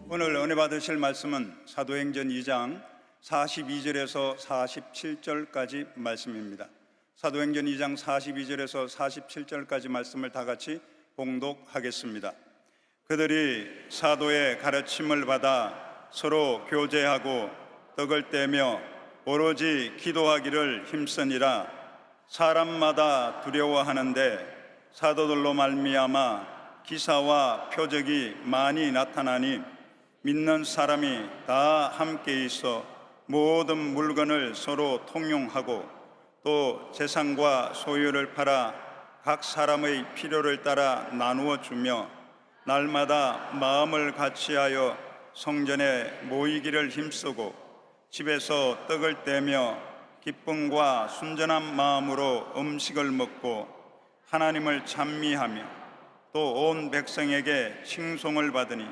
오늘 은혜 받으실 말씀은 사도행전 2장 42절에서 47절까지 말씀입니다. 사도행전 2장 42절에서 47절까지 말씀을 다 같이 봉독하겠습니다. 그들이 사도의 가르침을 받아 서로 교제하고 떡을 떼며 오로지 기도하기를 힘쓰니라. 사람마다 두려워하는데 사도들로 말미암아 기사와 표적이 많이 나타나니 믿는 사람이 다 함께 있어 모든 물건을 서로 통용하고 또 재산과 소유를 팔아 각 사람의 필요를 따라 나누어 주며 날마다 마음을 같이하여 성전에 모이기를 힘쓰고 집에서 떡을 떼며 기쁨과 순전한 마음으로 음식을 먹고 하나님을 찬미하며 또 온 백성에게 칭송을 받으니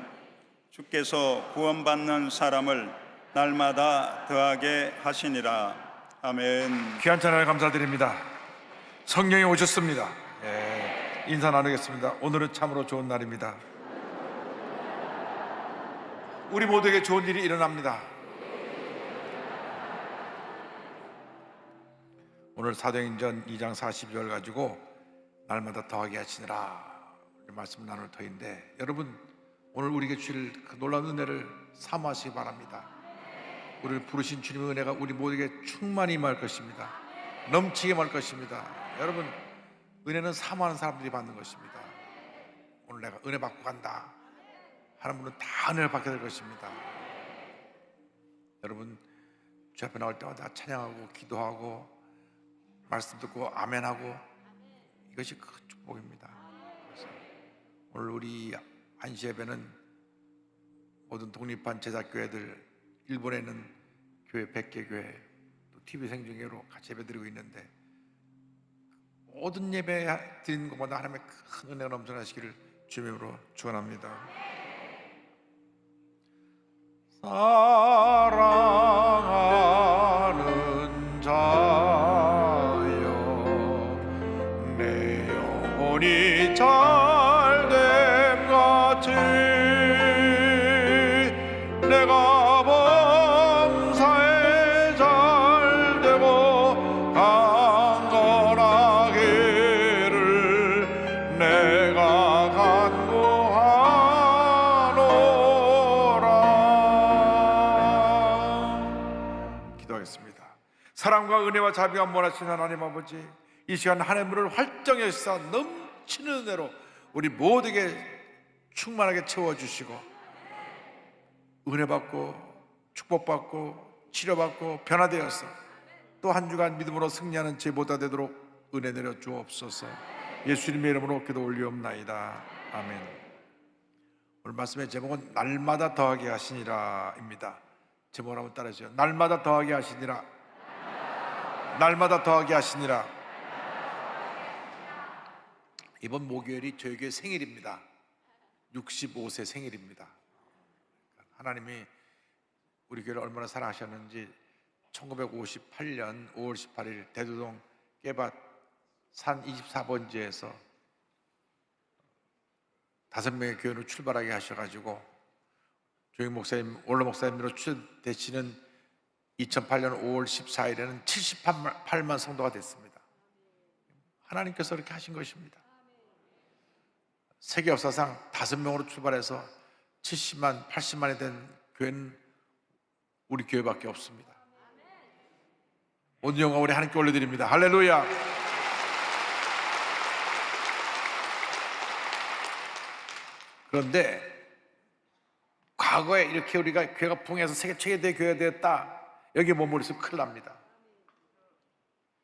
주께서 구원받는 사람을 날마다 더하게 하시니라. 아멘. 귀한 찬양을 감사드립니다. 성령이 오셨습니다. 인사 나누겠습니다. 오늘은 참으로 좋은 날입니다. 우리 모두에게 좋은 일이 일어납니다. 오늘 사도행전 2장 40절 가지고 날마다 더하게 하시니라 말씀 나눌 터인데, 여러분 오늘 우리에게 주실 그 놀라운 은혜를 사모하시기 바랍니다. 우리를 부르신 주님의 은혜가 우리 모두에게 충만히 임할 것입니다. 넘치게 임할 것입니다. 여러분, 은혜는 사모하는 사람들이 받는 것입니다. 오늘 내가 은혜 받고 간다 하는 분은 다 은혜를 받게 될 것입니다. 여러분, 주 앞에 나올 때마다 찬양하고 기도하고 말씀 듣고 아멘하고, 이것이 큰 축복입니다. 그래서 오늘 우리 안시 예배는 모든 독립한 제작교회들, 일본에 있는 교회 100개 교회, 또 TV 생중계로 같이 예배드리고 있는데, 모든 예배 드리는 것보다 하나님의 큰 은혜가 넘쳐나시기를 주의 이름으로 축원합니다. 사랑하는 자여, 내 영혼이 잘됨 같이 내가 범사에 잘되고 강건하기를 내가 간구하노라. 기도하겠습니다. 사랑과 은혜와 자비가 원하시는 하나님 아버지, 이 시간 하나님의 문을 활정히 하시사 넘치는 은혜로 우리 모두에게 충만하게 채워주시고, 은혜 받고 축복받고 치료받고 변화되어서 또 한 주간 믿음으로 승리하는 제보다 되도록 은혜 내려 주옵소서. 예수님의 이름으로 기도 올리옵나이다. 아멘. 오늘 말씀의 제목은 날마다 더하게 하시니라입니다. 제목을 한번 따라해주세요. 날마다 더하게 하시니라. 날마다 더하게 하시니라. 이번 목요일이 저희 교회 생일입니다. 65세 생일입니다. 하나님이 우리 교회를 얼마나 사랑하셨는지 1958년 5월 18일 대두동 깨밭 산 24번지에서 5명의 교회로 출발하게 하셔가지고 조영 목사님, 원로 목사님으로 출대치는 2008년 5월 14일에는 78만 성도가 됐습니다. 하나님께서 그렇게 하신 것입니다. 세계 역사상 5명으로 출발해서 70만, 80만이 된 교회는 우리 교회밖에 없습니다. 모든 영광 우리 하나님께 올려드립니다. 할렐루야. 그런데 과거에 이렇게 우리가 교회가 부흥해서 세계 최대 교회가 되었다, 여기에 머무르면 큰일 납니다.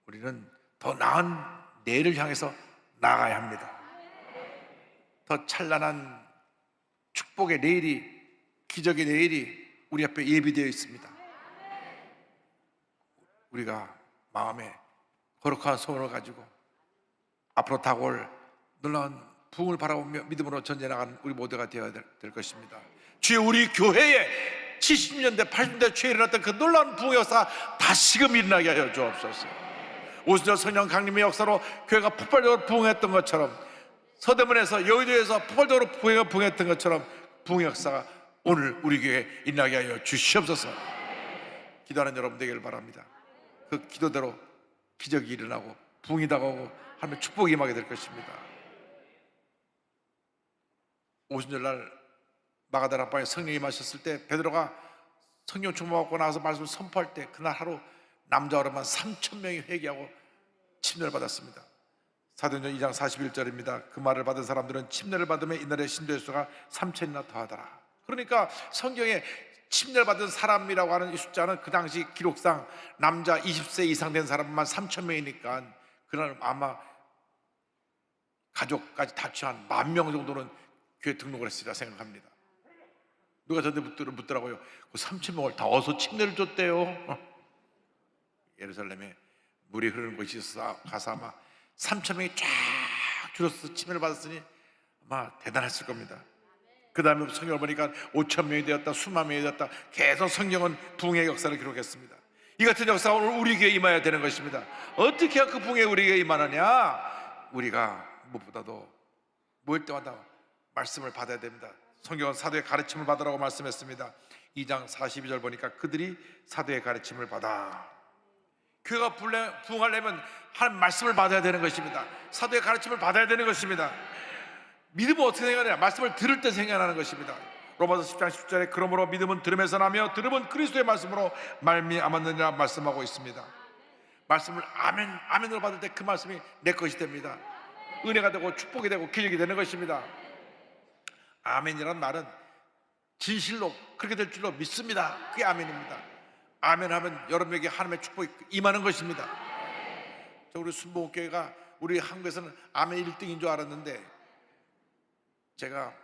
우리는 더 나은 내일을 향해서 나아가야 합니다. 더 찬란한 축복의 내일이, 기적의 내일이 우리 앞에 예비되어 있습니다. 우리가 마음에 거룩한 소원을 가지고 앞으로 다가올 놀라운 부흥을 바라보며 믿음으로 전진해나가는 우리 모두가 되어야 될 것입니다. 주여, 우리 교회에 70년대 80년대 초에 일어났던 그 놀라운 부흥의 역사 다시금 일어나게 하여 주옵소서. 오순절 성령 강림의 역사로 교회가 폭발적으로 부흥했던 것처럼, 서대문에서 여의도에서 폭발적으로 부흥했던 것처럼 부흥의 역사가 오늘 우리 교회에 일어나게 하여 주시옵소서. 기도하는 여러분 되기를 바랍니다. 그 기도대로 기적이 일어나고 부흥이 다가오고 하나님의 축복이 임하게 될 것입니다. 오순절날 마가다라 방에 성령이 임하셨을 때 베드로가 성령 충만받고 나와서 말씀을 선포할 때 그날 하루 남자 어른만 3,000명이 회개하고 침례를 받았습니다. 사도행전 2장 41절입니다. 그 말을 받은 사람들은 침례를 받으며 이날의 신도의 수가 3,000이나 더하더라. 그러니까 성경에 침례를 받은 사람이라고 하는 이 숫자는 그 당시 기록상 남자 20세 이상 된 사람만 3,000명이니까 그날 아마 가족까지 다 취한 10,000명 정도는 교회 등록을 했으리라 생각합니다. 누가 저한테 묻더라고요. 그 3,000명을 다 어서 침례를 줬대요. 예루살렘에 물이 흐르는 곳이 있어서 가서 아마 3,000명이 쫙 줄어서 침례를 받았으니 아마 대단했을 겁니다. 그 다음에 성경을 보니까 5,000명이 되었다, 수만 명이 되었다. 계속 성경은 부흥의 역사를 기록했습니다. 이 같은 역사가 오늘 우리 교회에 임해야 되는 것입니다. 어떻게 해야 그 부흥에 우리 교회에 임하느냐? 우리가 무엇보다도 모일 때마다 말씀을 받아야 됩니다. 성경은 사도의 가르침을 받으라고 말씀했습니다. 2장 42절 보니까 그들이 사도의 가르침을 받아. 교회가 부흥하려면 하나님 말씀을 받아야 되는 것입니다. 사도의 가르침을 받아야 되는 것입니다. 믿음은 어떻게 생각하냐? 말씀을 들을 때 생각나는 것입니다. 로마서 10장 10절에 그러므로 믿음은 들음에서 나며 들음은 그리스도의 말씀으로 말미암았느니라 말씀하고 있습니다. 말씀을 아멘으로 받을 때 그 말씀이 내 것이 됩니다. 은혜가 되고 축복이 되고 기적이 되는 것입니다. 아멘이란 말은 진실로 그렇게 될 줄로 믿습니다. 그게 아멘입니다. 아멘하면 여러분에게 하나님의 축복이 임하는 것입니다. 우리 순복음교회가 우리 한국에서는 아멘 1등인 줄 알았는데 제가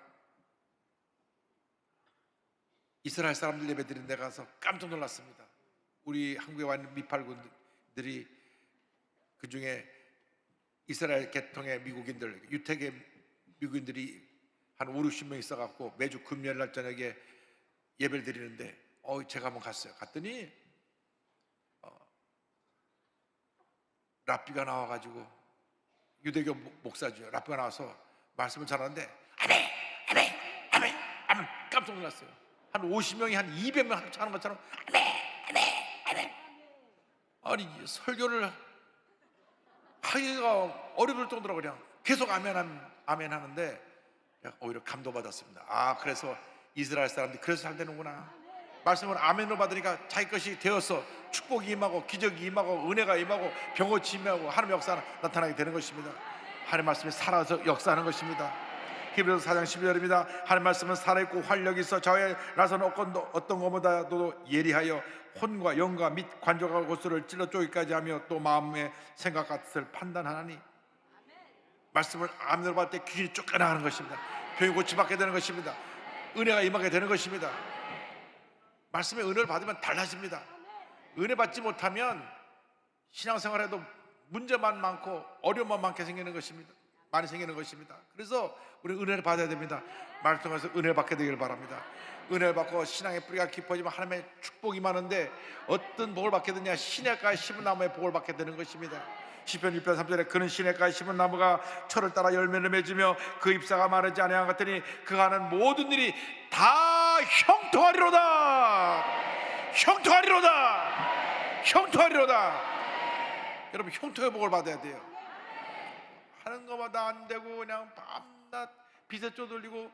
이스라엘 사람들 예배 드린 데 가서 깜짝 놀랐습니다. 우리 한국에 와 있는 미팔군들이 그 중에 이스라엘 계통의 미국인들, 유태계 미국인들이 한 5, 60명 있어갖고 매주 금요일 날 저녁에 예배를 드리는데 제가 한번 갔어요. 갔더니 랍비가 나와가지고 유대교 목사죠. 랍비가 나와서 말씀을 잘하는데 아멘 아멘 아멘 아멘 깜짝 놀랐어요. 한 50명이 한 200명 하는 것처럼 아멘 아멘 아멘. 아니 설교를 하기가 어려울 정도로 그냥 계속 아멘 하는데 오히려 감동받았습니다. 그래서 이스라엘 사람들이 그래서 잘 되는구나. 말씀을 아멘으로 받으니까 자기 것이 되어서 축복이 임하고 기적이 임하고 은혜가 임하고 병고치 임하고 하나님의 역사가 나타나게 되는 것입니다. 하나님의 말씀이 살아서 역사하는 것입니다. 히브리서 4장 12절입니다. 하나님의 말씀은 살아있고 활력이 있어 좌우에 나서는 어떤 것보다도 예리하여 혼과 영과 및 관조가 고수를 찔러 쪼기까지 하며 또 마음의 생각과 뜻을 판단하나니. 말씀을 아멘으로 받을 때 귀신이 쫓겨나가는 것입니다. 병이 고침받게 되는 것입니다. 은혜가 임하게 되는 것입니다. 말씀의 은혜를 받으면 달라집니다. 은혜 받지 못하면 신앙생활에도 문제만 많고 어려움만 많게 생기는 것입니다. 많이 생기는 것입니다. 그래서 우리 은혜를 받아야 됩니다. 말씀 통해서 은혜를 받게 되기를 바랍니다. 은혜를 받고 신앙의 뿌리가 깊어지면 하나님의 축복이 많은데 어떤 복을 받게 되냐? 시냇가에 심은 나무의 복을 받게 되는 것입니다. 시편 6편 3절에 그는 시냇가에 심은 나무가 철을 따라 열매를 맺으며 그 잎사가 마르지 아니한 것 같으니 그가 하는 모든 일이 다 형통하리로다. 형통하리로다. 형통하리로다. 여러분 형통의 복을 받아야 돼요. 하는 것마다 안 되고 그냥 밤낮 빚에 쪼들리고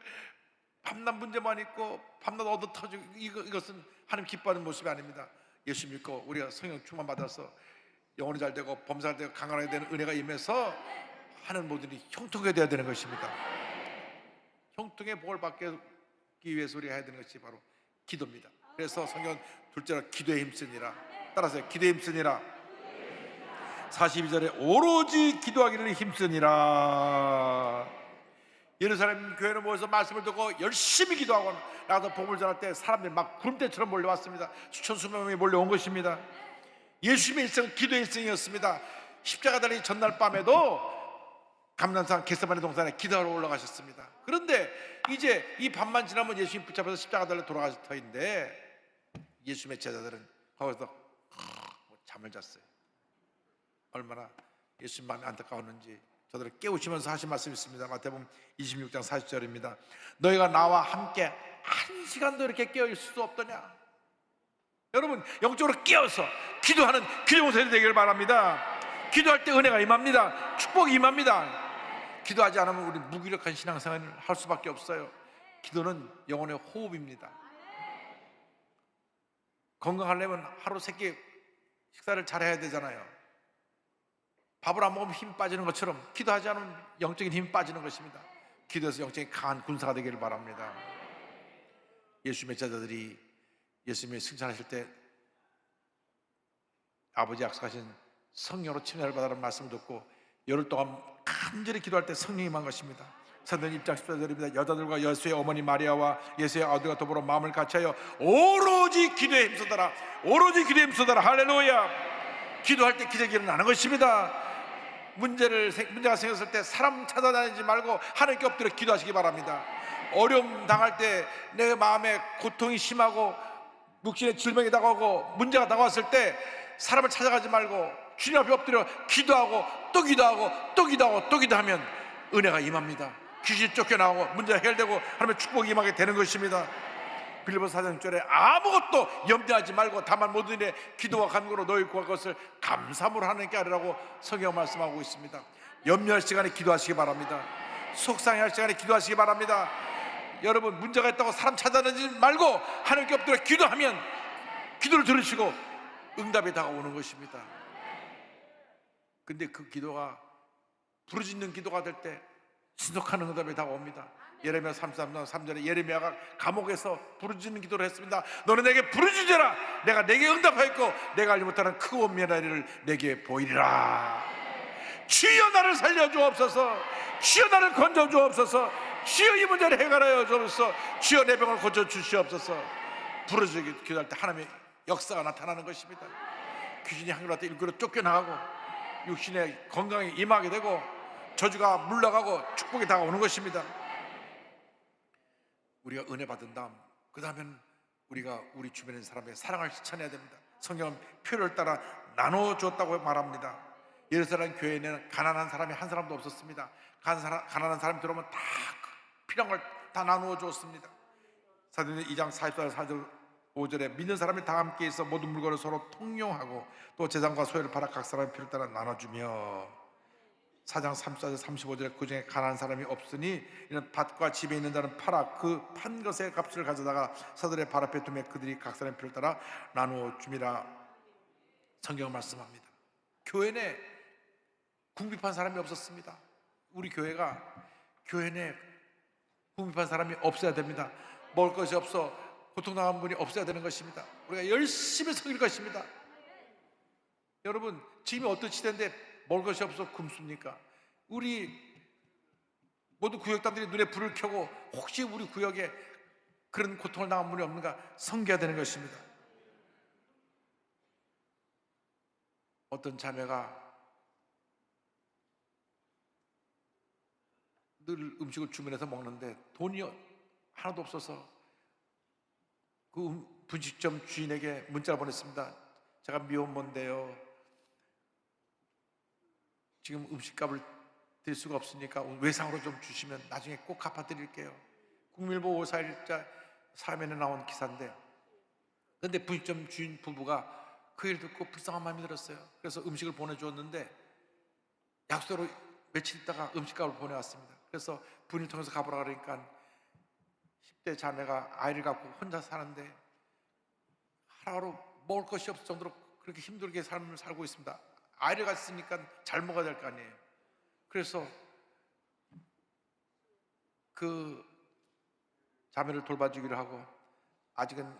밤낮 문제만 있고 밤낮 얻어 터지고 이것은 하나님 기뻐하는 모습이 아닙니다. 예수 믿고 우리가 성령 충만 받아서 영혼이 잘 되고 범사 잘 되고 강건하게 되는 은혜가 임해서 하는 모든 일이 형통하게 되어야 되는 것입니다. 형통의 복을 받기 위해서 우리가 해야 되는 것이 바로 기도입니다. 그래서 성경 둘째로 기도에 힘쓰니라. 따라서 기도에 힘쓰니라. 42절에 오로지 기도하기를 힘쓰니라. 예루살렘 교회는 모여서 말씀을 듣고 열심히 기도하고 나가서 복음을 전할 때 사람들이 막 구름대처럼 몰려왔습니다. 수천 수만 명이 몰려온 것입니다. 예수님의 일생은 기도의 일생이었습니다. 십자가 달리 전날 밤에도 감람산 겟세마네 동산에 기도하러 올라가셨습니다. 그런데 이제 이 밤만 지나면 예수님 붙잡아서 십자가 달려 돌아가실 터인데 예수님의 제자들은 거기서 잠을 잤어요. 얼마나 예수님 마음이 안타까웠는지 저들을 깨우치면서 하신 말씀이 있습니다. 마태복음 26장 40절입니다. 너희가 나와 함께 한 시간도 이렇게 깨어 있을 수 없더냐. 여러분, 영적으로 깨어서 기도하는 기도 세대 되기를 바랍니다. 기도할 때 은혜가 임합니다. 축복이 임합니다. 기도하지 않으면 우리 무기력한 신앙생활을 할 수밖에 없어요. 기도는 영혼의 호흡입니다. 건강하려면 하루 3끼 식사를 잘해야 되잖아요. 밥을 안 먹으면 힘 빠지는 것처럼 기도하지 않으면 영적인 힘이 빠지는 것입니다. 기도해서 영적인 강한 군사가 되기를 바랍니다. 예수님의 제자들이 예수님이 승천하실 때 아버지 약속하신 성령으로 침례를 받으라는 말씀을 듣고 열흘 동안 간절히 기도할 때 성령이 임한 것입니다. 사도행 1장 14절입니다. 여자들과 예수의 어머니 마리아와 예수의 아들과 더불어 마음을 같이하여 오로지 기도에 힘쓰더라. 오로지 기도에 힘쓰더라. 할렐루야. 기도할 때 기적이 일어나는 것입니다. 문제가 생겼을 때 사람 찾아다니지 말고 하나님께 엎드려 기도하시기 바랍니다. 어려움 당할 때 내 마음에 고통이 심하고 육신의 질병이 다가오고 문제가 다가왔을 때 사람을 찾아가지 말고 주님 앞에 엎드려 기도하고 또 기도하고 또 기도하고 또 기도하면 은혜가 임합니다. 귀신이 쫓겨나고 문제가 해결되고 하나님의 축복이 임하게 되는 것입니다. 빌립보서 4장 6절에 아무것도 염려하지 말고 다만 모든 일에 기도와 간구로 너희 구할 것을 감사함으로 하나님께 하리라고 성경 말씀하고 있습니다. 염려할 시간에 기도하시기 바랍니다. 속상해할 시간에 기도하시기 바랍니다. 여러분, 문제가 있다고 사람 찾아다니지 말고 하나님께 엎드려 기도하면 기도를 들으시고 응답이 다가오는 것입니다. 근데 그 기도가 부르짖는 기도가 될 때 신속한 응답이 다가옵니다. 예레미야 33장 3절에 예레미야가 감옥에서 부르짖는 기도를 했습니다. 너는 내게 부르짖으라. 내가 내게 응답하였고 내가 알지 못하는 크고 엄밀한 일을 내게 보이리라. 주여 나를 살려주옵소서. 주여 나를 건져주옵소서. 주여 이 문제를 해결하여 주옵소서. 주여 내 병을 고쳐주시옵소서. 부르짖기 기도할 때 하나님의 역사가 나타나는 것입니다. 귀신이 한결같이 일구로 쫓겨나가고 육신의 건강에 임하게 되고 저주가 물러가고 축복이 다가오는 것입니다. 우리가 은혜 받은 다음 그 다음엔 우리가 우리 주변의 사람의 사랑을 실천해야 됩니다. 성경은 표를 따라 나눠줬다고 말합니다. 예루살렘 교회에는 가난한 사람이 한 사람도 없었습니다. 가난한 사람이 들어오면 다 필요한 걸 다 나누어 줬습니다. 사도행전 2장 44절 5절에 믿는 사람이 다 함께 있어 모든 물건을 서로 통용하고 또 재산과 소유를 팔아 각 사람의 필요를 따라 나눠주며 4장 34절 35절에 그 중에 가난한 사람이 없으니 이는 밭과 집에 있는 자는 팔아 그 판 것의 값을 가져다가 사들의 발 앞에 두매 그들이 각 사람의 필요를 따라 나누어 줌이라 성경은 말씀합니다. 교회 내 궁핍한 사람이 없었습니다. 우리 교회가 교회 내 궁핍한 사람이 없어야 됩니다. 먹을 것이 없어 고통당한 분이 없어야 되는 것입니다. 우리가 열심히 섬길 것입니다. 여러분, 지금이 어떤 시대인데 먹을 것이 없어 굶습니까? 우리 모든 구역단들이 눈에 불을 켜고 혹시 우리 구역에 그런 고통을 당한 분이 없는가 섬겨야 되는 것입니다. 어떤 자매가 늘 음식을 주문해서 먹는데 돈이 하나도 없어서 그 분식점 주인에게 문자를 보냈습니다. 제가 미혼모인데요, 지금 음식값을 드릴 수가 없으니까 외상으로 좀 주시면 나중에 꼭 갚아드릴게요. 국민일보 541자 3면에 나온 기사인데, 그런데 분식점 주인 부부가 그 일 듣고 불쌍한 마음이 들었어요. 그래서 음식을 보내주었는데 약속으로 며칠 있다가 음식값을 보내왔습니다. 그래서 분을 통해서 가보라 그러니까 10대 자매가 아이를 갖고 혼자 사는데 하루하루 먹을 것이 없을 정도로 그렇게 힘들게 삶을 살고 있습니다. 아이를 갖으니까 잘 먹어야 될 거 아니에요. 그래서 그 자매를 돌봐주기로 하고 아직은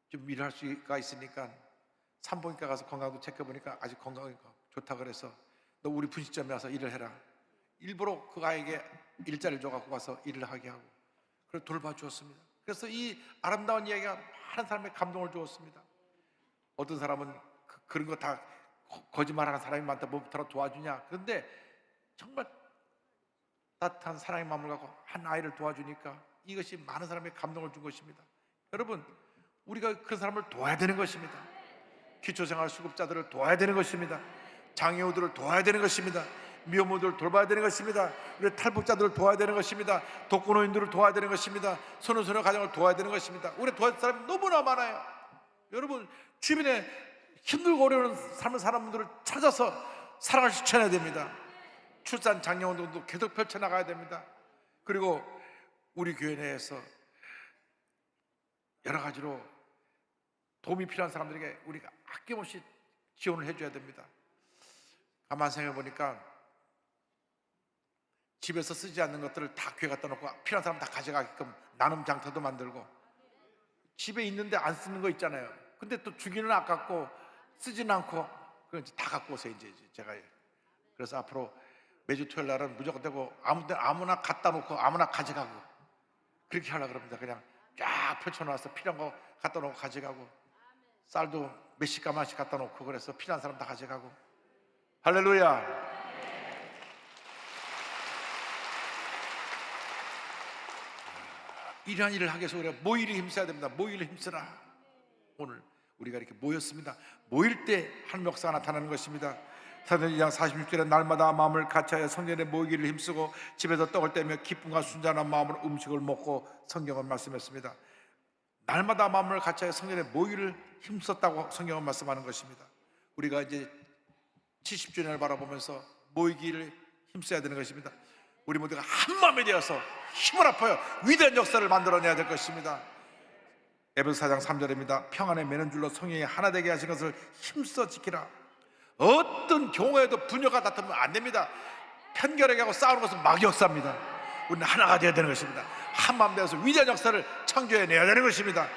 좀 일할 수가 있으니까 산부인과 가서 건강도 체크해보니까 아직 건강이 좋다 그래서 너 우리 분식점에 와서 일을 해라. 일부러 그 아이에게 일자리를 줘갖고 가서 일을 하게 하고 그래서 돌봐주었습니다. 그래서 이 아름다운 이야기가 많은 사람의 감동을 주었습니다. 어떤 사람은 그런 거 다 거짓말하는 사람이 많다, 뭐부터 도와주냐. 그런데 정말 따뜻한 사랑의 마음을 갖고 한 아이를 도와주니까 이것이 많은 사람의 감동을 준 것입니다. 여러분, 우리가 그런 사람을 도와야 되는 것입니다. 기초생활 수급자들을 도와야 되는 것입니다. 장애우들을 도와야 되는 것입니다. 미혼모들 돌봐야 되는 것입니다. 우리 탈북자들을 도와야 되는 것입니다. 독거노인들을 도와야 되는 것입니다. 선우소녀 가정을 도와야 되는 것입니다. 우리 도와줄 사람이 너무나 많아요. 여러분, 주변에 힘들고 어려운 삶을 사는 분들을 찾아서 사랑을 실천해야 됩니다. 출산 장려운동도 계속 펼쳐나가야 됩니다. 그리고 우리 교회 내에서 여러 가지로 도움이 필요한 사람들에게 우리가 아낌없이 지원을 해줘야 됩니다. 가만 생각해 보니까 집에서 쓰지 않는 것들을 다 교회 갖다 놓고 필요한 사람 다 가져가게끔 나눔 장터도 만들고, 집에 있는데 안 쓰는 거 있잖아요. 근데 또 주기는 아깝고 쓰지는 않고 그건 이제 다 갖고 오세요. 이제 제가 그래서 앞으로 매주 토요일 날은 무조건 되고 아무나 갖다 놓고 아무나 가져가고 그렇게 하려고 그럽니다. 그냥 쫙 펼쳐놔서 필요한 거 갖다 놓고 가져가고, 쌀도 몇십 가마씩 갖다 놓고 그래서 필요한 사람 다 가져가고. 할렐루야. 이러한 일을 하기 위해서 우리가 모이를 힘써야 됩니다. 모이를 힘쓰라. 오늘 우리가 이렇게 모였습니다. 모일 때 하나님의 역사가 나타나는 것입니다. 사도행전 2장 46절에 날마다 마음을 같이하여 성전에 모이기를 힘쓰고 집에서 떡을 떼며 기쁨과 순전한 마음으로 음식을 먹고, 성경은 말씀했습니다. 날마다 마음을 같이하여 성전에 모이기를 힘썼다고 성경은 말씀하는 것입니다. 우리가 이제 70주년을 바라보면서 모이기를 힘써야 되는 것입니다. 우리 모두가 한 마음이 되어서 힘을 합하여 위대한 역사를 만들어내야 될 것입니다. 에베소 4장 3절입니다. 평안에 매는 줄로 성령이 하나 되게 하신 것을 힘써 지키라. 어떤 경우에도 분열가 나타나면 안 됩니다. 편결하게 하고 싸우는 것은 막역사입니다. 우리는 하나가 되어야 되는 것입니다. 한 마음 되어서 위대한 역사를 창조해내야 되는 것입니다.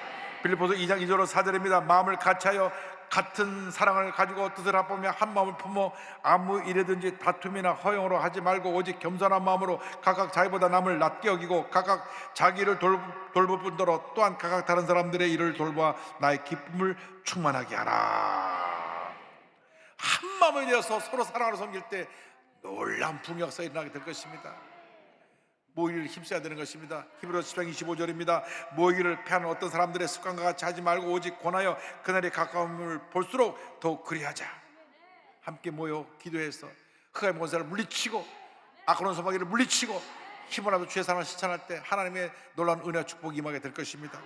빌립보서 2장 2절로 4절입니다. 마음을 같이하여 같은 사랑을 가지고 뜻을 합하며 한 마음을 품어 아무 일에든지 다툼이나 허용으로 하지 말고 오직 겸손한 마음으로 각각 자기보다 남을 낮게 여기고 각각 자기를 돌볼 뿐더러 또한 각각 다른 사람들의 일을 돌보아 나의 기쁨을 충만하게 하라. 한 마음이 되어서 서로 사랑으로 섬길 때 놀라운 부흥역사가 일어나게 될 것입니다. 모이기를 힘써야 되는 것입니다. 히브리서 10장 25절입니다. 모이기를 패하는 어떤 사람들의 습관과 같이 하지 말고 오직 권하여 그날이 가까움을 볼수록 더욱 그리하자. 함께 모여 기도해서 흑암의 권세를 물리치고 아크론 소마귀를 물리치고 힘으로라도 주의 사랑을 실천할 때 하나님의 놀라운 은혜와 축복이 임하게 될 것입니다.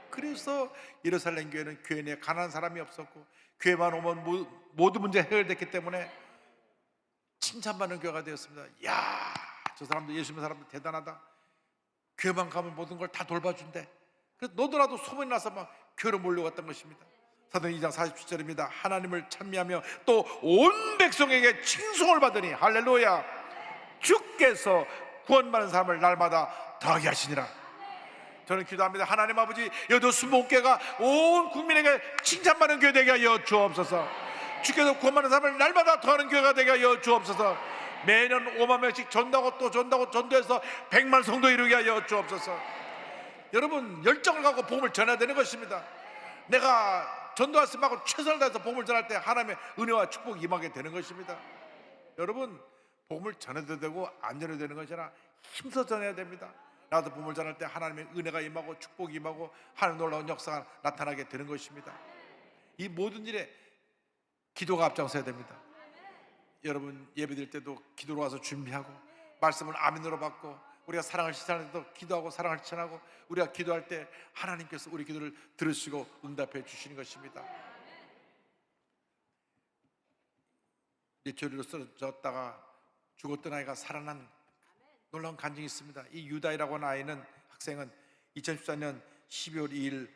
그래서 예루살렘 교회는 교회 내에 가난한 사람이 없었고 교회만 오면 모든 문제 해결됐기 때문에 칭찬받는 교회가 되었습니다. 야, 저 사람들 예수 믿는 사람들 대단하다. 교회만 가면 모든 걸 다 돌봐준대. 그래서 너더라도 소문이 나서 막 교회로 몰려갔던 것입니다. 사도행전 2장 47절입니다. 하나님을 찬미하며 또 온 백성에게 칭송을 받으니 할렐루야, 주께서 구원받는 사람을 날마다 더하게 하시니라. 저는 기도합니다. 하나님 아버지, 여도 25개가 온 국민에게 칭찬받는 교회 되게 하여 주옵소서. 주께서 구원받는 사람을 날마다 더하는 교회가 되게 하여 주옵소서. 매년 5만 명씩 전도하고 또 전도해서 100만 성도 이루게 하여 주옵소서. 여러분, 열정을 갖고 복음을 전해야 되는 것입니다. 내가 전도했으면 하고 최선을 다해서 복음을 전할 때 하나님의 은혜와 축복이 임하게 되는 것입니다. 여러분, 복음을 전해도 되고 안 전해도 되는 것이 아니라 힘써 전해야 됩니다. 나도 복음을 전할 때 하나님의 은혜가 임하고 축복이 임하고 하나님 놀라운 역사가 나타나게 되는 것입니다. 이 모든 일에 기도가 앞장서야 됩니다. 여러분, 예배드릴 때도 기도로 와서 준비하고 말씀을 아멘으로 받고 우리가 사랑을 실천할 때도 기도하고 사랑을 실천하고 우리가 기도할 때 하나님께서 우리 기도를 들으시고 응답해 주시는 것입니다. 뇌초리로 쓰러졌다가 죽었던 아이가 살아난 놀라운 간증이 있습니다. 이 유다이라고 하는 아이는 학생은 2014년 12월 2일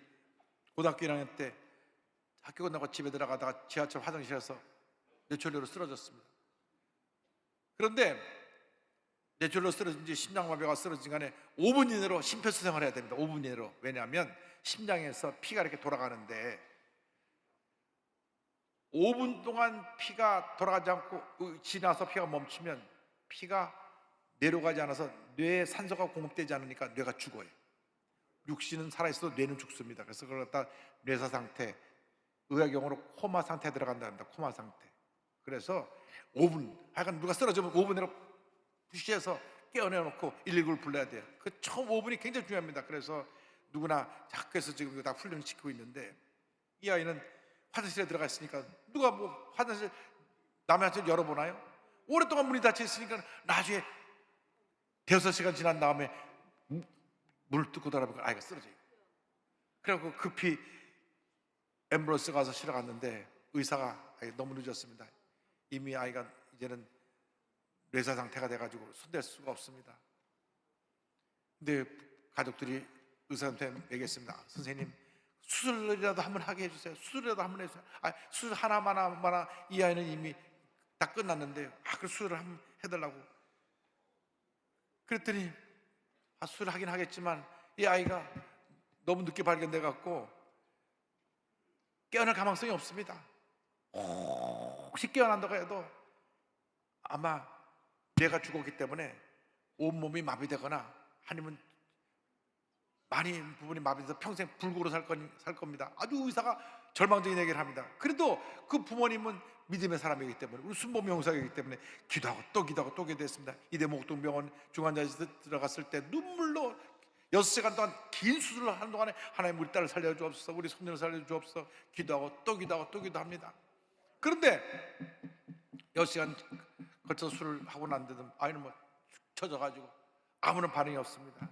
고등학교 1학년 때 학교 끝나고 집에 들어가다가 지하철 화장실에서 뇌초리로 쓰러졌습니다. 그런데 뇌초리로 쓰러진 지 심장마비가 쓰러진 간에 5분 이내로 심폐소생을 해야 됩니다. 5분 이내로. 왜냐하면 심장에서 피가 이렇게 돌아가는데 5분 동안 피가 돌아가지 않고 지나서 피가 멈추면 피가 뇌로 가지 않아서 뇌에 산소가 공급되지 않으니까 뇌가 죽어요. 육신은 살아있어도 뇌는 죽습니다. 그래서 그걸 갖다 뇌사 상태, 의학용어로 코마 상태에 들어간다 합니다. 코마 상태. 그래서 5분, 하여간 누가 쓰러지면 5분 내로 푸시해서 깨어내놓고 119를 불러야 돼요. 그 처음 5분이 굉장히 중요합니다. 그래서 누구나 학교에서 지금 이거 다 훈련시키고 있는데 이 아이는 화장실에 들어가 있으니까 누가 뭐 화장실 남의 화장실 열어보나요? 오랫동안 문이 닫혀 있으니까 나중에 대여섯 시간 지난 다음에 문을 뚫고 들어가면 아이가 쓰러져요. 그래갖고 급히 앰뷸런스 가서 실어 갔는데 의사가 너무 늦었습니다. 이미 아이가 이제는 뇌사 상태가 돼가지고 손댈 수가 없습니다. 근데 가족들이 의사한테 얘기했습니다. 선생님, 수술이라도 한번 하게 해주세요. 수술이라도 한번 해주세요. 수술 하나만 이 아이는 이미 다 끝났는데 그 수술을 한번 해달라고. 그랬더니 수술을 하긴 하겠지만 이 아이가 너무 늦게 발견돼 갖고 깨어날 가망성이 없습니다. 혹시 깨어난다고 해도 아마 뇌가 죽었기 때문에 온몸이 마비되거나 아니면 많이 부분이 마비돼서 평생 불구로 살 겁니다. 아주 의사가 절망적인 얘기를 합니다. 그래도 그 부모님은 믿음의 사람이기 때문에, 우리 순범 용사이기 때문에 기도하고 또 기도하고 또 기도했습니다. 이대 목동병원 중환자실에 들어갔을 때 눈물로 6시간 동안 긴 수술을 하는 동안에 하나님 우리 딸을 살려주옵소서, 우리 손녀를 살려주옵소서 기도하고 또 기도하고 또 기도합니다. 그런데 6시간 거쳐서 술을 하고 난 데도 아이는 뭐 쳐져가지고 아무런 반응이 없습니다.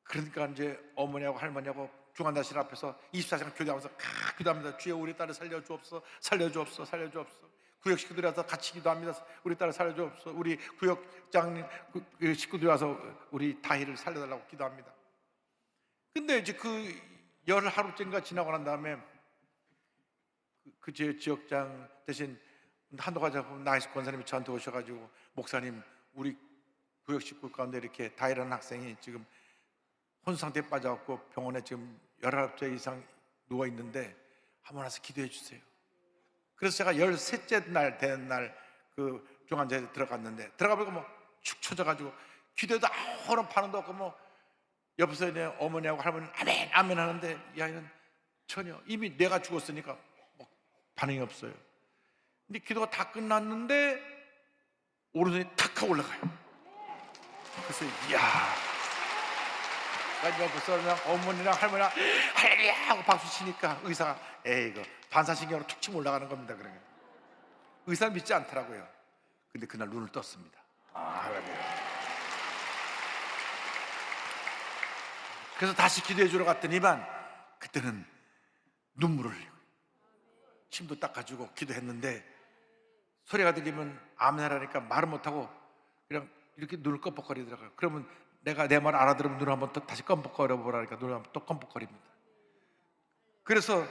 그러니까 이제 어머니하고 할머니하고 중환자실 앞에서 24시간 교대하면서 기도합니다. 주여 우리 딸을 살려주옵소서, 살려주옵소서, 살려주옵소서. 구역 식구들이 와서 같이 기도합니다. 우리 딸을 살려주옵소서. 우리 구역장 식구들이 와서 우리 다희를 살려달라고 기도합니다. 근데 이제 그 열 하루쯤가 지나고 난 다음에 그 지역장 대신 한동안 나이스 권사님이 저한테 오셔가지고, 목사님, 우리 구역 식구 가운데 이렇게 다희라는 학생이 지금 혼상태에 빠져갖고 병원에 지금 19째 이상 누워있는데 한번 와서 기도해 주세요. 그래서 제가 13째 날 되는 날 그 중환자실에 들어갔는데, 들어가보니까 뭐 축 처져가지고 기도해도 아무런 반응도 없고, 뭐 옆에서 이제 어머니하고 할머니는 아멘 아멘 하는데 이 아이는 전혀, 이미 내가 죽었으니까 뭐 반응이 없어요. 근데 기도가 다 끝났는데 오른손이 탁 하고 올라가요. 그래서 이야, 옆에서 그냥 어머니랑 할머니랑 할렐루야 하고 박수 치니까 의사가 이거 반사신경으로 툭 치면 올라가는 겁니다. 그러니까 의사는 믿지 않더라고요. 근데 그날 눈을 떴습니다. 할렐루야. 그래서 다시 기도해 주러 갔더니만 그때는 눈물을 흘리고 침도 닦아주고 기도했는데, 소리가 들리면 아멘하라니까 말은 못하고 그냥 이렇게 눈을 껌뻑거리더라고요. 그러면 내가 내 말 알아들으면 눈을 한번 또 다시 껌뻑거려 보라니까 눈을 한번 또 껌뻑거립니다. 그래서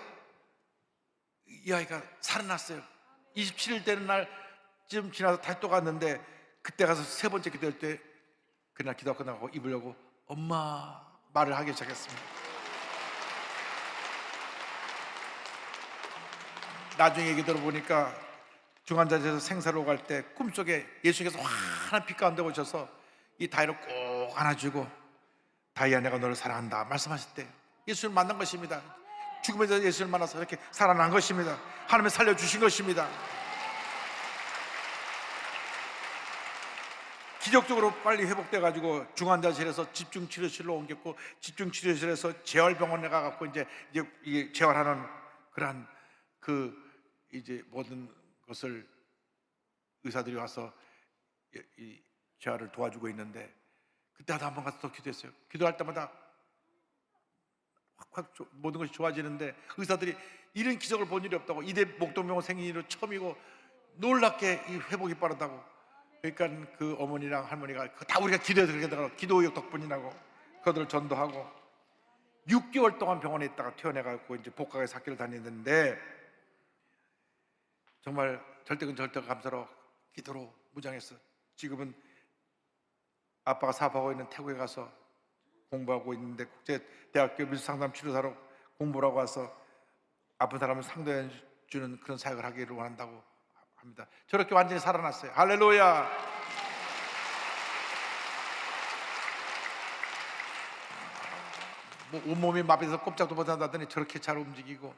이 아이가 살아났어요. 27일 되는 날쯤 지나서 다시 또 갔는데, 그때 가서 세 번째 기도할 때 그날 기도가 끝나고 입을 열고 엄마 말을 하기 시작했습니다. 나중에 얘기 들어보니까 중환자실에서 생사로 갈 때 꿈속에 예수께서 환한 빛 가운데 오셔서 이 다이를 꼭 안아주고 다이야 내가 너를 사랑한다 말씀하실 때 예수를 만난 것입니다. 죽음에서 예수를 만나서 이렇게 살아난 것입니다. 하나님이 살려주신 것입니다. 기적적으로 빨리 회복돼가지고 중환자실에서 집중치료실로 옮겼고, 집중치료실에서 재활병원에 가갖고 이제 이게 재활하는 그러한 이제 모든 것을 의사들이 와서 이 재활을 도와주고 있는데, 그때도 한번 가서 또 기도했어요. 기도할 때마다 확 모든 것이 좋아지는데, 의사들이 이런 기적을 본 일이 없다고, 이대 목동병원 생긴 일은 처음이고 놀랍게 이 회복이 빠르다고. 그러니까 그 어머니랑 할머니가 다 우리가 기도해서 그렇게 되고, 기도의욕 덕분이라고 그들을 전도하고 6개월 동안 병원에 있다가 퇴원해가지고 이제 복학에서 학교를 다니는데, 정말 절대가 감사로 기도로 무장했어. 지금은 아빠가 사업하고 있는 태국에 가서 공부하고 있는데, 국제대학교 미술상담치료사로 공부를 하고 와서 아픈 사람을 상대해 주는 그런 사역을 하기를 원한다고 합니다. 저렇게 완전히 살아났어요. 할렐루야. 뭐 온몸이 마비돼서 꼼짝도 못한다더니 저렇게 잘 움직이고,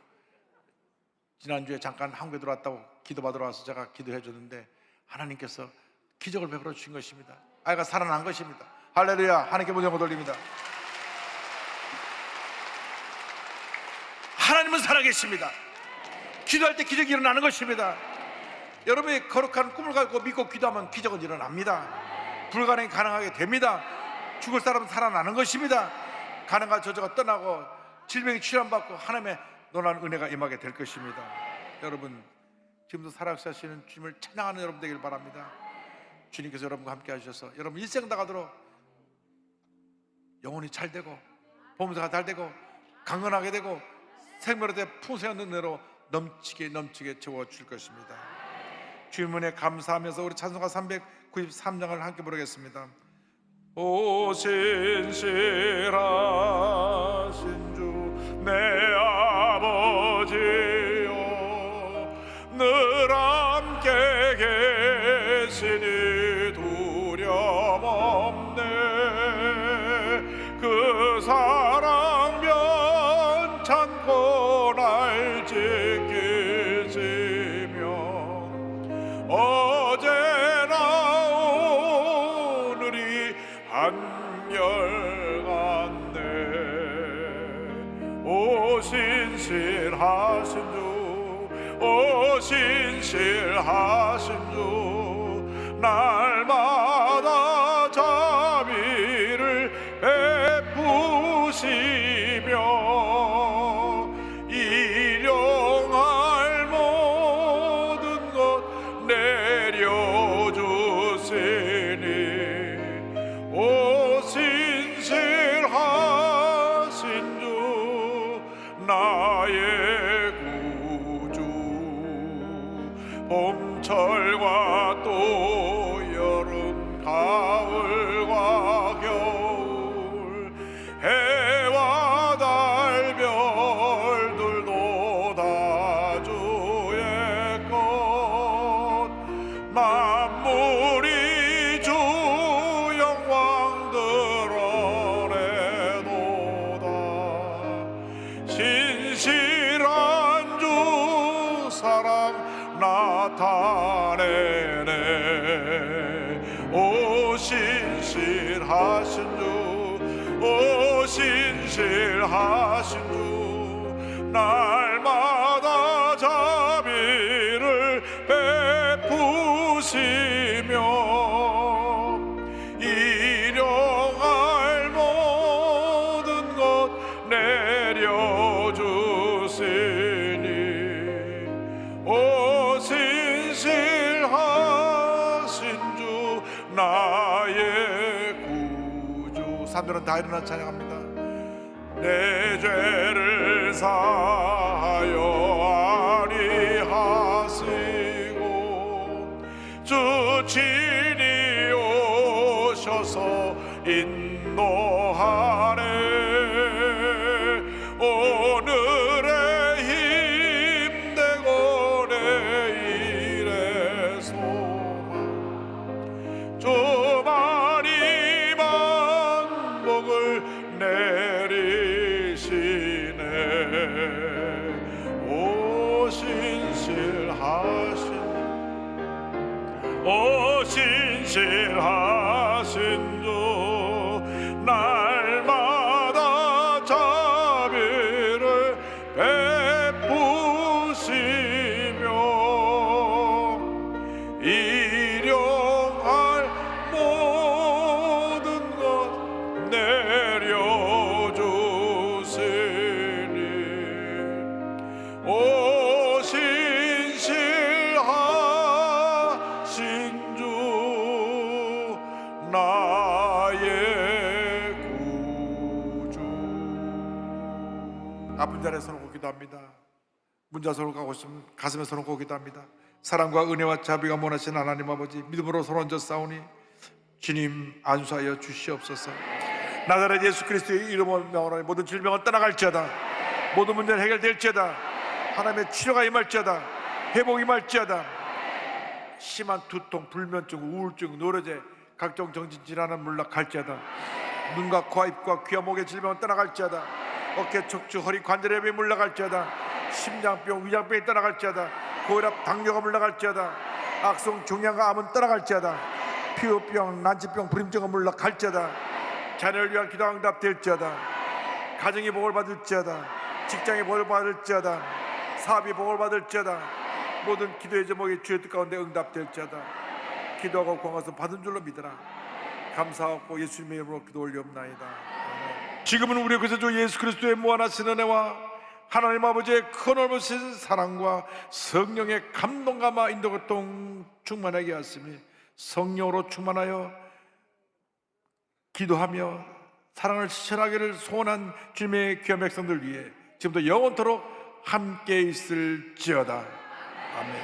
지난주에 잠깐 한국에 들어왔다고 기도받으러 와서 제가 기도해 줬는데 하나님께서 기적을 베풀어 주신 것입니다. 아이가 살아난 것입니다. 할렐루야. 하나님께 모든 돌립니다. 하나님은 살아계십니다. 기도할 때 기적이 일어나는 것입니다. 여러분이 거룩한 꿈을 갖고 믿고 기도하면 기적은 일어납니다. 불가능이 가능하게 됩니다. 죽을 사람은 살아나는 것입니다. 가능한 저주가 떠나고 질병이 치료받고 하나님의 놀라운 은혜가 임하게 될 것입니다. 여러분, 지금도 살아계시는 주님을 찬양하는 여러분 되길 바랍니다. 주님께서 여러분과 함께 하셔서 여러분 일생 다가도록 영혼이 잘 되고 보험사가 잘 되고 강건하게 되고 생명의 풍성한 은혜로 넘치게 채워줄 것입니다. 주님 은혜 감사하면서 우리 찬송가 393장을 함께 부르겠습니다. 오 신실하신 주 내 아버지여, 늘 함께 계시니 두려움 없네. 그 사랑 변찮고 날 지키시며 어제나 오늘이 한결같네. 오 신실하신 주, 오 신실하신 주, 날마다 자비를 베푸시며 일용할 모든 것 내려주시니 오 신실하신 주 나의 구주. 봄철과 또 여름 가을과 겨울 해와 달 별들도 다 주의 것. 만물이 주 영광 드러내도다. 신실한 주 사랑 나타내네. 오 신실하신 주, 오 신실하신 주, 날마다 자비를 베푸시며 일용할 모든 것 내려주시니 오 신실하신 주 나의 구주. 사람들은 다 일어나 찬양합니다. 내 죄를 사하여 아니하시고 주 친히 오셔서 인도하네. 오늘의 힘되고 내일의 소망 주만이 만복을 내리시네. 오 신실하신, 오 신실하신 주 날마다 자비를 베푸시며 일용할 모든 것 내려주시니 오 신실하신 주 나의 구주. 아픈 자리에 손을 기도합니다. 문자 손을 가고 있으면 가슴에 손을 꽂고 기도합니다. 사랑과 은혜와 자비가 원하시는 하나님 아버지, 믿음으로 손 얹어 싸우니 주님 안수하여 주시옵소서. 나사렛 예수 그리스도의 이름으로 명하노니 모든 질병은 떠나갈지어다. 모든 문제는 해결될지어다. 하나님의 치료가 임할지어다. 회복이 임할지어다. 심한 두통, 불면증, 우울증, 노려제, 각종 정신질환은 물러갈지어다. 눈과 코와 입과 귀와 목의 질병은 떠나갈지어다. 어깨, 척추, 허리, 관절염이 물러갈지어다. 심장병, 위장병이 떠나갈지어다. 고혈압, 당뇨가 물러갈지어다. 악성 종양과 암은 떠나갈지어다. 피부병, 난치병, 불임증은 물러갈지어다. 자녀를 위한 기도 응답될지어다. 가정이 복을 받을지어다. 직장이 복을 받을지어다. 사업이 복을 받을지어다. 모든 기도의 제목이 주의 뜻 가운데 응답될지어다. 기도하고 구한 받은 줄로 믿으라. 감사하고 예수님의 이름으로 기도 올리옵나이다. 아멘. 지금은 우리 구세주 예수 그리스도의 무한하신 은혜와 하나님 아버지의 큰얼마신 사랑과 성령의 감동감화 인도교통 충만하게 하시니 성령으로 충만하여 기도하며 사랑을 실천하기를 소원한 주님의 귀한 백성들 위해 지금부터 영원토록 함께 있을지어다. 아멘.